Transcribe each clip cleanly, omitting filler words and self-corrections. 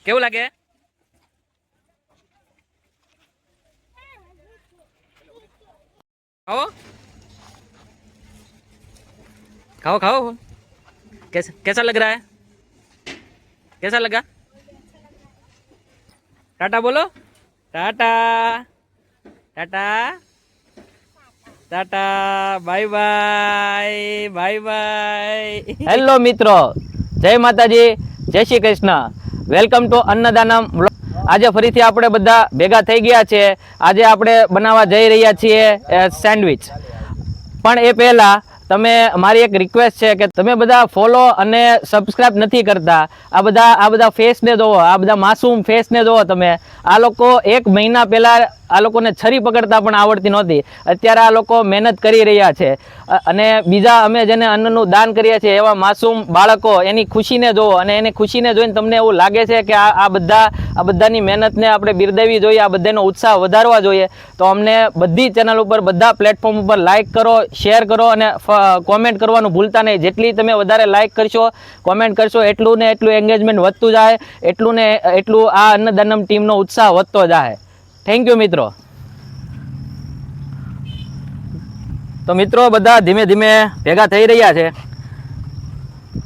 કેવું લાગે? खाओ खाओ खाओ। कैसा लग रहा है? कैसा लगा? टाटा बोलो। Tata Tata Tata bye bye bye bye. Hello મિત્રો, જય માતાજી, જય Shri Krishna. Welcome to Annadanam vlog. આજે ફરીથી આપણે બધા ભેગા થઈ ગયા છે। આજે આપણે બનાવવા જઈ રહ્યા છીએ સેન્ડવિચ। પણ એ પહેલાં તમે મારી એક રિક્વેસ્ટ છે કે તમે બધા ફોલો અને સબસ્ક્રાઈબ નથી કરતા। આ બધા ફેસને જોવો, આ બધા માસૂમ ફેસને જોવો તમે। આ લોકો 1 મહિના પહેલાં આ લોકોને છરી પકડતા પણ આવડતી નહોતી, અત્યારે આ લોકો મહેનત કરી રહ્યા છે। અને બીજા અમે જેને અન્નનું દાન કરીએ છીએ એવા માસૂમ બાળકો એની ખુશીને જોવો, અને એની ખુશીને જોઈને તમને એવું લાગે છે કે આ બધાની મહેનતને આપણે બિરદાવવી જોઈએ, આ બધાનો ઉત્સાહ વધારવા જોઈએ। તો અમને બધી ચેનલ ઉપર, બધા પ્લેટફોર્મ ઉપર લાઇક કરો, શેર કરો અને કોમેન્ટ કરવાનું ભૂલતા નહીં। જેટલી તમે વધારે લાઇક કરશો, કોમેન્ટ કરશો, એટલું ને એટલું એંગેજમેન્ટ વધતું જાય, એટલું ને એટલું આ અન્નદાનમ ટીમનો ઉત્સાહ વધતો જાય। થેન્ક યુ મિત્રો। તો મિત્રો બધા ધીમે ધીમે ભેગા થઈ રહ્યા છે।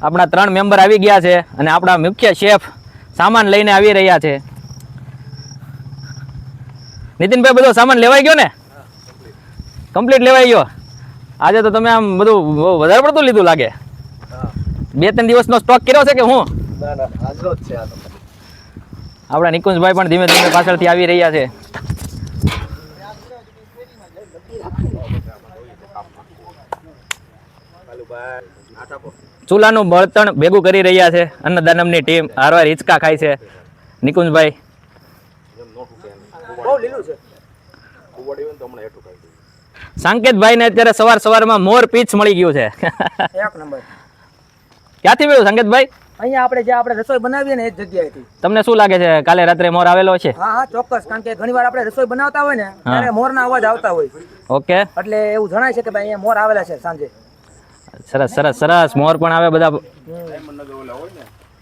આપણા 3 મેમ્બર આવી ગયા છે અને આપણા મુખ્ય શેફ સામાન લઈને આવી રહ્યા છે। નીતિનભાઈ, બધો સામાન લેવાઈ ગયો ને? કમ્પ્લીટ લેવાઈ ગયો? આજે તો તમે આમ બધું વધારે પડતું લીધું લાગે। 2-3 દિવસનો સ્ટોક કર્યો છે કે હું? ના ના, આજનો જ છે આ તો। આપણા નિકુંજભાઈ પણ ધીમે ધીમે પાછળથી આવી રહ્યા છે। ચૂલાનું બળતણ ભેગું કરી રહ્યા છે અન્નદાનમની ટીમ। હારવાર હિંચકા ખાય છે નિકુંજભાઈ। સંકેતભાઈને અત્યારે સવારમાં મોર પીચ મળી ગયું છે। એક નંબર। ક્યાંથી મળ્યું સંકેતભાઈ? અહીંયા આપણે રસોઈ બનાવીએ ને એ જ જગ્યાએથી। તમને શું લાગે છે કાલે રાત્રે મોર આવેલો છે? હા હા, ચોક્કસ, કારણ કે ઘણીવાર આપણે રસોઈ બનાવતા હોય ને ત્યારે મોરના અવાજ આવતા હોય। ઓકે, એટલે એવું જણાય છે કે ભાઈ અહીંયા મોર આવેલા છે સાંજે। સરસ સરસ સરસ। મોર પણ આવે। બધા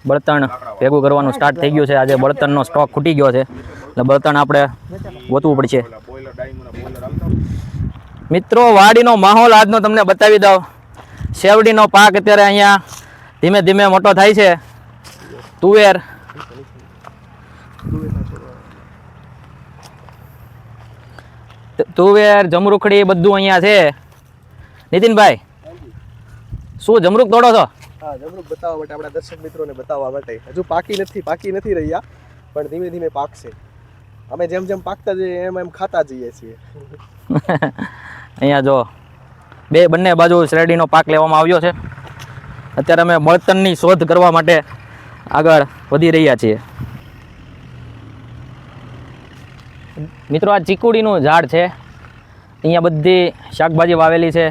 બળતણ ભેગું કરવાનું સ્ટાર્ટ થઈ ગયું છે। આજે બળતણનો સ્ટોક ખૂટી ગયો છે એટલે બળતણ આપણે ગોતવું પડશે। મિત્રો, વાડીનો માહોલ આજનો તમને બતાવી દઉં। શેવડીનો પાક અત્યારે અહીંયા ધીમે ધીમે મોટો થાય છે। તુવેર, જમરૂખડી બધું અહીંયા છે। નીતિનભાઈ, શું જમરૂખ તોડો છો? હા, જમરૂખ બતાવવા માટે, આપણા દર્શક મિત્રોને બતાવવા માટે। હજુ પાકી નથી રહ્યા, પણ ધીમે ધીમે પાકશે। અમે જેમ જેમ પાકતા જઈએ એમ ખાતા જઈએ છીએ। અહીંયા જો બંને બાજુ શેરડીનો પાક લેવામાં આવ્યો છે। અત્યારે અમે બળતણની શોધ કરવા માટે આગળ વધી રહ્યા છીએ। મિત્રો, આ ચીકુડીનું ઝાડ છે। અહીંયા બધી શાકભાજી વાવેલી છે।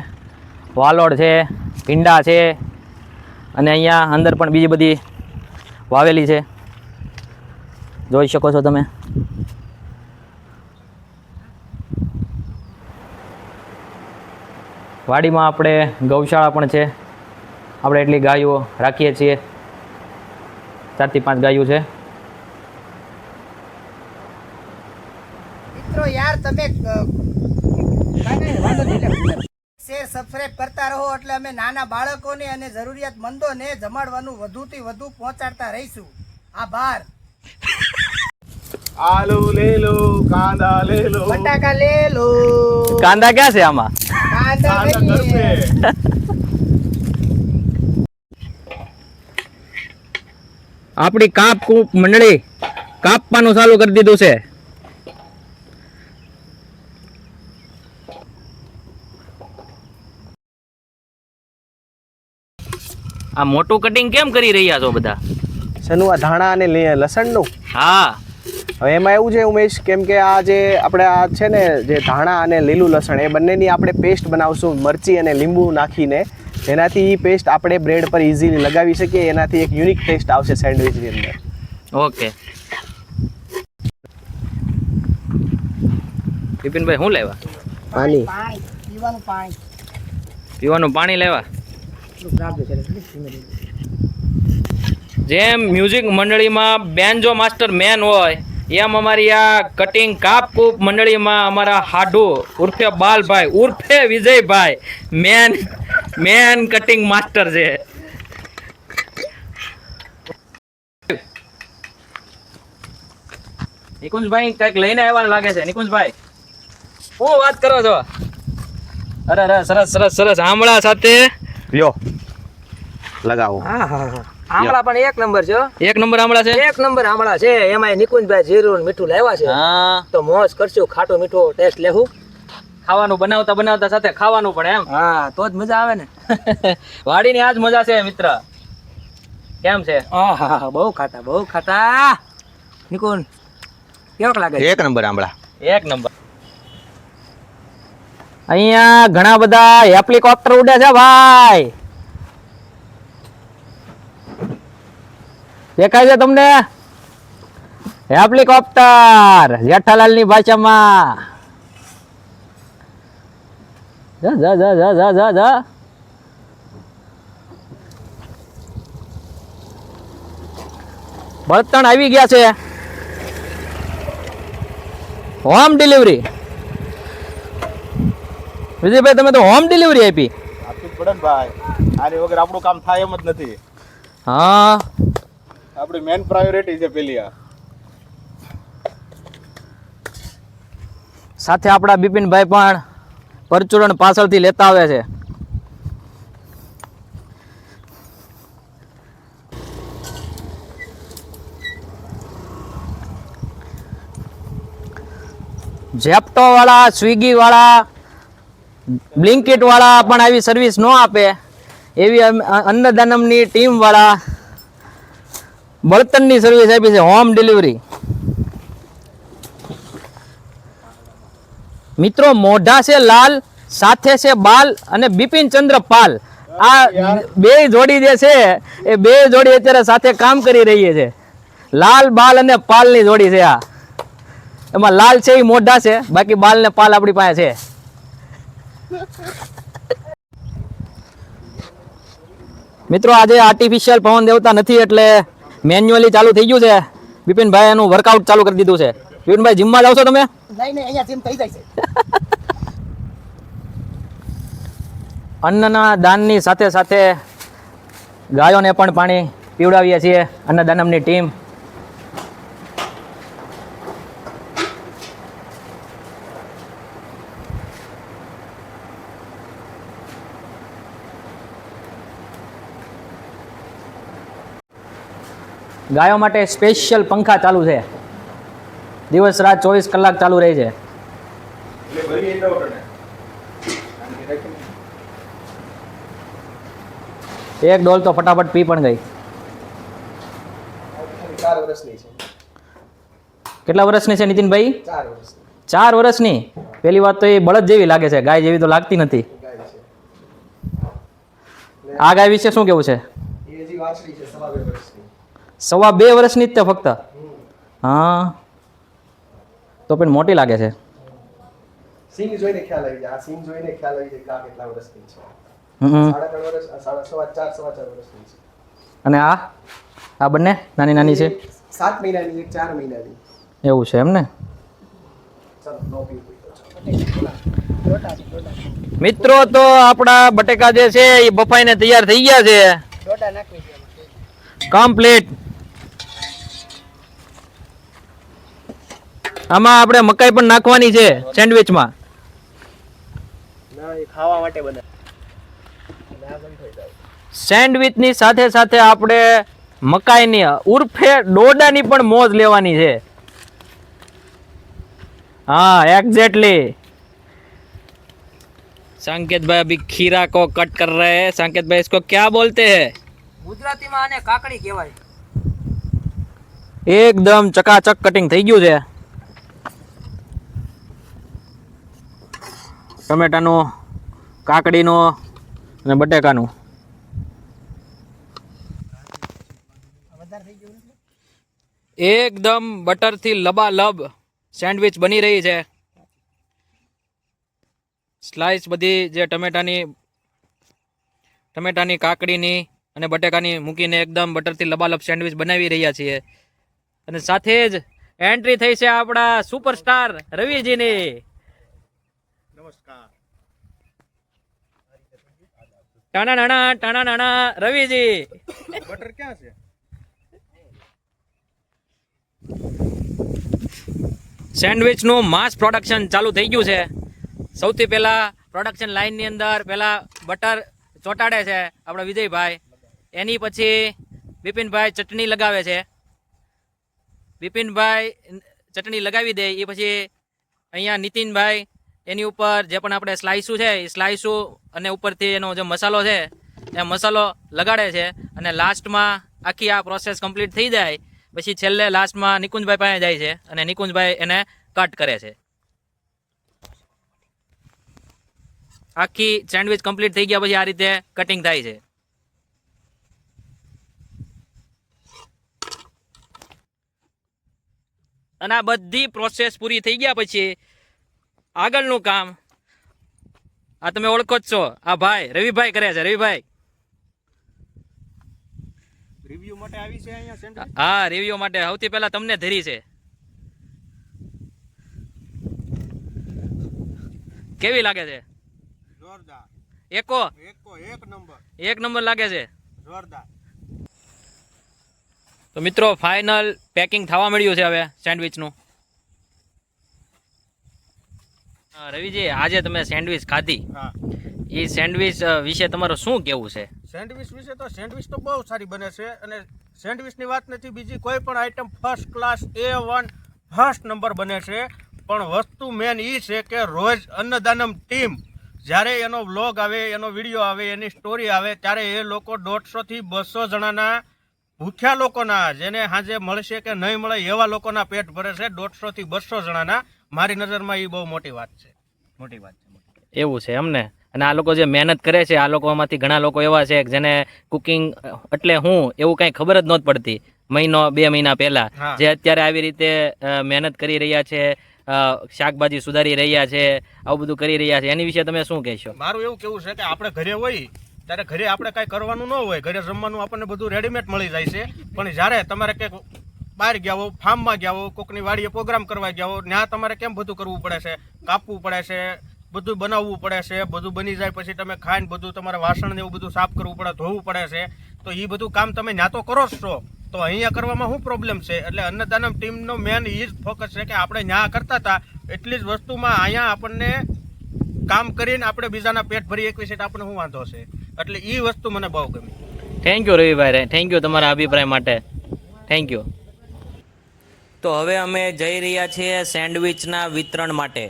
વાલોડ છે, ભીંડા છે, અને અહીંયા અંદર પણ બીજી બધી વાવેલી છે, જોઈ શકો છો તમે। વાડીમાં આપણે ગૌશાળા પણ છે। આપણે એટલી ગાયો રાખીએ છીએ, 4 થી 5 ગાયો છે। મિત્રો યાર, તમે શેર સબસ્ક્રાઇબ કરતા રહો એટલે અમે નાના બાળકોને અને જરૂરિયાતમંદોને જમાડવાનું વધુથી વધુ પહોંચાડતા રહીશું। આભાર। આલુ લે લો, કાંદા લે લો, બટાકા લે લો। કાંદા ક્યાં છે આમાં? કાંદા નહીં। આપણી કાપ મંડળી કાપવાનું ચાલુ કરી દીધું છે। આ મોટું કટિંગ કેમ કરી રહ્યા છો બધા? શેનું? આ ધાણા અને લસણનું? હા, હવે એમાં એવું છે ઉમેશ, કેમ કે આ જે આપણે આ છે ને, જે ધાણા અને લીલું લસણ, એ બંનેની આપણે પેસ્ટ બનાવશું મરચી અને લીંબુ નાખીને, જેનાથી એ પેસ્ટ આપણે બ્રેડ પર ઇઝીલી લગાવી શકીએ। એનાથી એક યુનિક ટેસ્ટ આવશે સેન્ડવિચની અંદર। ઓકે। વિપિનભાઈ, શું લેવા? પાણી, પીવાનું પાણી। પીવાનું પાણી લેવા? જેમ મ્યુઝિક મંડળીમાં બેન્જો માસ્ટર મેન હોય એમ અમારી આ કટિંગ કાપ કૂપ મંડળીમાં અમારા હાડુ ઉર્ફે બાલભાઈ ઉર્ફે વિજયભાઈ મેન કટિંગ માસ્ટર છે. નિકુંજભાઈ કઈક લઈને આવવાનું લાગે છે. નિકુંજભાઈ શું વાત કરો છો? અરે અરે સરસ સરસ સરસ આમળા સાથે લ્યો લગાવો. આમળા પણ એક નંબર છે હો. એક નંબર આમળા છે. એક નંબર આમળા છે. એમાં નિકુંજભાઈ જીરું ને મીઠું લાવ્યા છે. હા તો મોજ કરશું, ખાટું મીઠું ટેસ્ટ લેવું. ખાવાનું બનાવતા બનાવતા સાથે ખાવાનું પણ એમ. હા તો જ મજા આવે ને. વાડીની આજ મજા છે મિત્ર. કેમ છે? આહા બહુ ખાટા નિકુંજ કેવોક લાગે છે? એક નંબર આંબળા. એક નંબર. અહીંયા ઘણા બધા હેલિકોપ્ટર ઉડે છે ભાઈ. દેખાય છે તમને? હેલિકોપ્ટર જેઠાલાલની ભાષામાં. જા જા જા જા જા જા જા. બળતણ આવી ગયા છે. Home delivery. વિજયભાઈ તમે તો હોમ ડિલિવરી આપી. આપી જ પડે ને ભાઈ, આની વગર આપણું કામ થાય એમ જ નથી. હા આપણી મેન પ્રાયોરિટી છે પેલી આ. સાથે આપણા બિપિનભાઈ પણ પરચુરણ પાછળથી લેતા આવે છે. ઝેપ્ટો વાળા, સ્વિગી વાળા, બ્લિંકિટ વાળા પણ આવી સર્વિસ ન આપે એવી અન્નદાનમની ટીમ વાળા બળતણની સર્વિસ આપી છે, હોમ ડિલિવરી. મિત્રો મોઢા છે લાલ, સાથે છે બાલ અને બિપિન ચંદ્ર પાલ. આ બે જોડી જે છે એ બે જોડી અત્યારે સાથે કામ કરી રહી છે. લાલ બાલ અને પાલ ની જોડી છે આ. એમાં લાલ છે એ મોઢા છે, બાકી બાલ ને પાલ આપણી પાસે છે. મિત્રો આજે આર્ટિફિશિયલ પવન દેવતા નથી એટલે મેન્યુઅલી ચાલુ થઈ ગયું છે. બિપિનભાઈ એનું વર્કઆઉટ ચાલુ કરી દીધું છે. બિપિનભાઈ જીમમાં જાવ છો તમે? નહીં અહીંયા જીમ થઈ જાય છે. અન્નના દાનની સાથે સાથે ગાયોને પણ પાણી પીવડાવીએ છીએ અન્નદાનમની ટીમ. ગાયો માટે સ્પેશિયલ પંખા ચાલુ છે. દિવસ રાત 24 કલાક ચાલુ રહે છે. એક ડોલ તો ફટાફટ પી પણ ગઈ. 4 વર્ષની છે. કેટલા વર્ષની છે નીતિનભાઈ? 4 વર્ષની 4 વર્ષની. પેલી વાત તો એ બળદ જેવી લાગે છે, ગાય જેવી તો લાગતી નથી. ગાય છે. આ ગાય વિશે શું કેવું છે? એ હજી વાછડી છે, 2.5 વર્ષની. 2.5 વર્ષની જ તે ફક્ત. હા તો પણ મોટી લાગે છે. સિંગ જોઈને ખ્યાલ આવી જાય. આ સિંગ જોઈને ખ્યાલ આવી જાય કે આ કેટલા વર્ષની છે. હમ. 3.5 વર્ષ, 4.5 વર્ષની છે. અને આ બંને નાની નાની છે. 7 મહિનાની, એક 4 મહિનાની. એવું છે એમ ને? ચાલો નો પીવું. મિત્રો તો આપણા બટેકા જે છે એ બફાઈને તૈયાર થઈ ગયા છે ડોડા નાખવી છે. કમ્પ્લીટ. આમાં આપણે મકાઈ પણ નાખવાની છે સેન્ડવિચમાં. ના એ ખાવા માટે બને. સેન્ડવિચની સાથે સાથે આપણે મકાઈની ઉર્ફે ડોડાની પણ મોજ લેવાની છે. हाँ एग्जैक्टली. संकेत भाई अभी खीरा को कट कर रहे हैं. संकेत भाई इसको क्या बोलते हैं? ગુજરાતીમાં આને કાકડી કહેવાય. એકદમ ચકાચક કટિંગ થઈ ગયું છે. ટમેટાનું, કાકડીનું અને બટેકાનું. એકદમ બટરથી લબાલબ સેન્ડવિચ બની રહી છે. સ્લાઇસ બધી જે ટમેટાની, કાકડીની અને બટેકાની મૂકીને એકદમ બટરથી લબાલબ સેન્ડવિચ બનાવી રહ્યા છીએ. અને સાથે જ એન્ટ્રી થઈ છે આપણા સુપરસ્ટાર રવિજીની. નમસ્કાર. ટાણા રવિજી. બટર ક્યાં છે? સેન્ડવિચનું માસ પ્રોડક્શન ચાલુ થઈ ગયું છે. સૌથી પહેલા પ્રોડક્શન લાઇનની અંદર પહેલા બટર ચોંટાડે છે આપણા વિજયભાઈ. એની પછી બિપિનભાઈ ચટણી લગાવે છે. બિપિનભાઈ ચટણી લગાવી દે એ પછી અહીંયા નીતિનભાઈ એની ઉપર જે પણ આપણે સ્લાઇસું છે એ સ્લાઇસું અને ઉપરથી એનો જે મસાલો છે એ મસાલો લગાડે છે. અને લાસ્ટમાં આખી આ પ્રોસેસ કમ્પ્લીટ થઈ જાય પછી છેલ્લે લાસ્ટમાં નિકુંજભાઈ પાસે જાય છે અને નિકુંજભાઈ એને કટ કરે છે. આખી સેન્ડવિચ કમ્પ્લીટ થઈ ગયા પછી આ રીતે કટિંગ થાય છે. અને આ બધી પ્રોસેસ પૂરી થઈ ગયા પછી આગળનું કામ આ તમે ઓળખો જ છો, આ ભાઈ રવિભાઈ કરે છે. રવિભાઈ રિવ્યુ માટે આવી છે અહીંયા સેન્ડવિચ. હા, રિવ્યુ માટે સૌથી પહેલા તમને ધરી છે. કેવી લાગે છે? જોરદાર. એક નંબર. એક નંબર લાગે છે. જોરદાર. તો મિત્રો ફાઇનલ પેકિંગ થવા મળ્યું છે હવે સેન્ડવિચનું. રવિજી, આજે તમે સેન્ડવિચ ખાધી, હા. એ સેન્ડવિચ વિશે તમારું શું કહેવું છે? સેન્ડવિચ વિશે તો સેન્ડવિચ તો બહુ સારી બને છે અને સેન્ડવિચની વાત નથી, બીજી કોઈ પણ item first class A1 first number બને છે. પણ વસ્તુ મેન એ છે કે રોજ અન્નદાનમ ટીમ જ્યારે એનો વ્લોગ આવે, એનો વિડીયો આવે, એની સ્ટોરી આવે ત્યારે એ લોકો 150 થી 200 જણાના ભૂખ્યા લોકોના, જેને સાંજે મળશે કે નહીં મળે એવા લોકોના પેટ ભરે છે. 150 થી 200 જણાના. મારી નજરમાં એ બહુ મોટી વાત છે. મોટી વાત છે. એવું છે એમને. અને આ લોકો જે મહેનત કરે છે, આ લોકોમાંથી ઘણા લોકો એવા છે કે જેને કુકિંગ એટલે હું એવું કાંઈ ખબર જ નહોતી પડતી મહિનો 2 મહિના પહેલા, હા. જે અત્યારે આવી રીતે મહેનત કરી રહ્યા છે, શાકભાજી સુધારી રહ્યા છે, આવું બધું કરી રહ્યા છે. એની વિશે તમે શું કહેશો? મારું એવું કેવું છે કે આપણે ઘરે હોય ત્યારે ઘરે આપણે કાંઈ કરવાનું ન હોય, ઘરે જમવાનું આપણને બધું રેડીમેડ મળી જાય છે. પણ જ્યારે તમારે કંઈક બહાર ગયા હો, ફાર્મમાં ગયા હો, કોકની વાડીએ પ્રોગ્રામ કરવા ગયા હો, ત્યાં તમારે કેમ બધું કરવું પડે છે? કાપવું પડે છે, બધું બનાવવું પડે છે. બધું બની જાય પછી તમે ખાઈને બધું તમારે વાસણ ને એવું બધું સાફ કરવું પડે, ધોવું પડે છે. તો એ બધું કામ તમે ત્યાં તો કરો જ છો, તો અહીંયા કરવામાં શું પ્રોબ્લેમ છે? એટલે અન્નદાનમ ટીમનો મેન એ જ ફોકસ છે કે આપણે ત્યાં કરતા હતા એટલી જ વસ્તુમાં અહીંયા આપણને કામ કરીને આપણે બીજાના પેટ ભરી એકવી છે, આપણને શું વાંધો છે? એટલે એ વસ્તુ મને બહુ ગમી. Thank you Ravibhai, thank you તમારા અભિપ્રાય માટે. Thank you. તો હવે અમે જઈ રહ્યા છીએ સેન્ડવિચના વિતરણ માટે.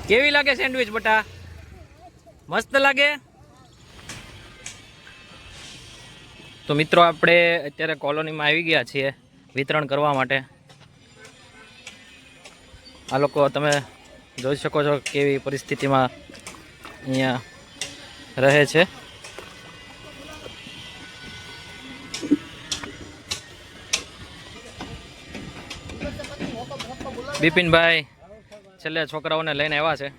કેવી લાગે સેન્ડવિચ બટા? મસ્ત લાગે? તો મિત્રો આપણે અત્યારે કોલોનીમાં આવી ગયા છીએ વિતરણ કરવા માટે. આ લોકો તમે જોઈ શકો છો કેવી પરિસ્થિતિમાં અહીંયા રહે છે. બિપિનભાઈ છેલ્લે છોકરાઓને લઈને આવ્યા છે.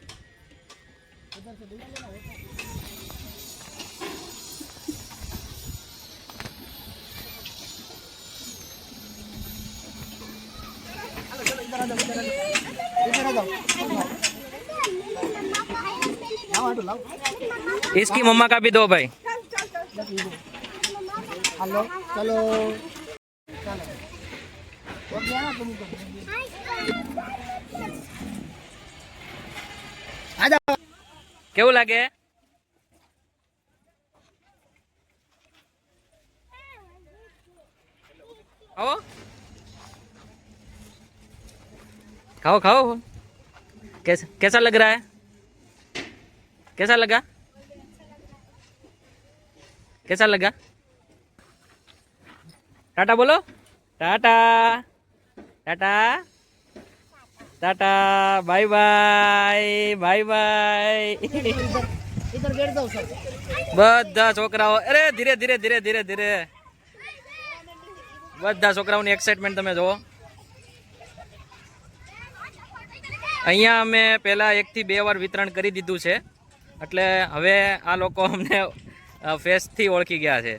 इसकी मम्मा का भी दो भाई. हेलो चलो કેવું લાગે? खाओ खाओ खाओ. कैसा लग रहा है? कैसा लगा? कैसा लगा? टाटा बोलो. Tata Tata Tata. Bye bye bye bye. इधर बैठ जाओ सर. બધા છોકરાઓ, અરે ધીરે ધીરે ધીરે ધીરે ધીરે. બધા છોકરાઓની એક્સાઇટમેન્ટ તમે જુઓ. અહીંયા અમે પહેલાં 1 થી 2 વાર વિતરણ કરી દીધું છે, એટલે હવે આ લોકો અમને ફેસથી ઓળખી ગયા છે.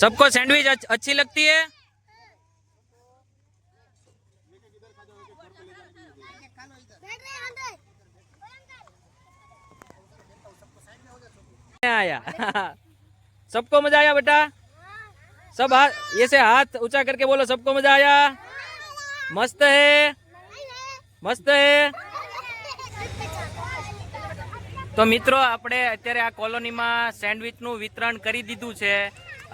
सबको सैंडविच अच्छी लगती है? आया सबको मजा आया बेटा? सब हाथ ऐसे हाथ ऊंचा करके बोलो, सबको मजा आया? मस्त है, मस्त है. તો મિત્રો આપણે અત્યારે આ કોલોનીમાં સેન્ડવિચનું વિતરણ કરી દીધું છે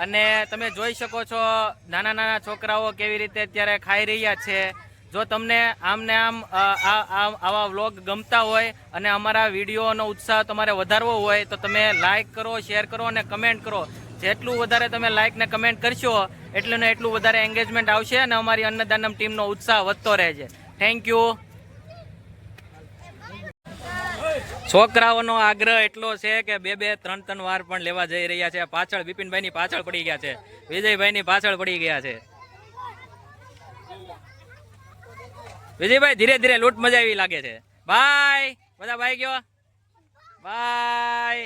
અને તમે જોઈ શકો છો નાના નાના છોકરાઓ કેવી રીતે અત્યારે ખાઈ રહ્યા છે. જો તમને આમને આમ આવા વ્લોગ ગમતા હોય અને અમારા વિડીયોનો ઉત્સાહ તમારે વધારવો હોય તો તમે લાઇક કરો, શેર કરો અને કમેન્ટ કરો. જેટલું વધારે તમે લાઇક ને કમેન્ટ કરશો એટલું ને એટલું વધારે એંગેજમેન્ટ આવશે અને અમારી અન્નદાનમ ટીમનો ઉત્સાહ વધતો રહેશે. Thank you. છોકરાઓનો આગ્રહ એટલો છે કે 2-3 વાર પણ લેવા જઈ રહ્યા છે. પાછળ બિપિનભાઈની પાછળ પડી ગયા છે, વિજયભાઈની પાછળ પડી ગયા છે. વિજયભાઈ ધીરે ધીરે લૂંટ મજા એવી લાગે છે. બાય બધા, બાય ગયો, બાય.